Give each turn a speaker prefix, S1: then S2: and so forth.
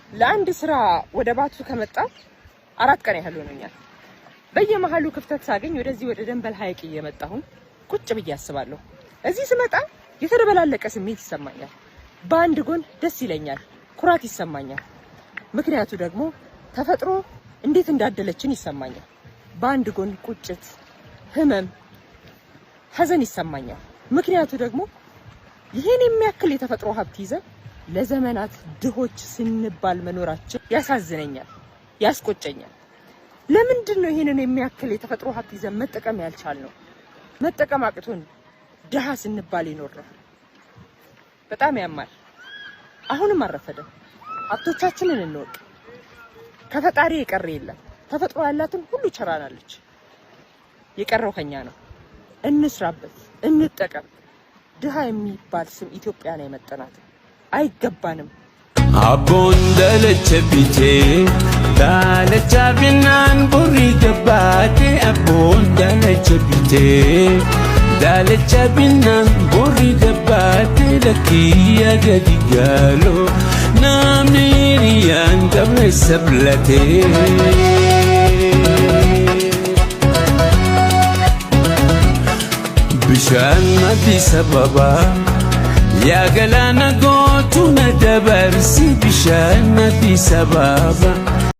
S1: ለአንድ ስራ ወደ ባቱ ከመጣ 4 ቀን ያህል ሆኖኛል። በየመሃሉ ክፍተት ሳገኝ ወደዚህ ወደ ደንበል ሐይቅ እየመጣሁ ቁጭ ብዬ አስባለሁ። እዚህ ስመጣ የተደበላለቀ ስሜት ይሰማኛል። በአንድ ጎን ደስ ይለኛል፣ ኩራት ይሰማኛል። ምክንያቱ ደግሞ ተፈጥሮ እንዴት እንዳደለችን ይሰማኛል። በአንድ ጎን ቁጭት፣ ህመም፣ ሐዘን ይሰማኛል። ምክንያቱ ደግሞ ይሄን የሚያክል የተፈጥሮ ሀብት ይዘን ለዘመናት ድሆች ስንባል መኖራችን ያሳዝነኛል፣ ያስቆጨኛል። ለምንድን ነው ይሄንን የሚያክል የተፈጥሮ ሀብት ይዘን መጠቀም ያልቻልነው? መጠቀም አቅቶን ድሃ ስንባል ይኖርናል። በጣም ያማል። አሁንም አረፈደም። ሀብቶቻችንን እንወቅ። ከፈጣሪ የቀረ የለም። ተፈጥሮ ያላትን ሁሉ ቸራናለች። የቀረው ከኛ ነው። እንስራበት፣ እንጠቀም። ድሃ የሚባል ስም ኢትዮጵያ ነው የመጠናት። አይገባንም።
S2: አቦን ደለቸብቴ ዳለቻቢናን ቡሪ ገባቴ አቦን ደለቸብቴ ዳለቻቢናን ቡሪ ገባቴ ለኪያ ገዲጋሎ ናምኒሪያን ገብረ ሰብለቴ ብሻን አዲስ አበባ ያገላና ጎቱ ነደበርሲ ብሻን አዲስ አበባ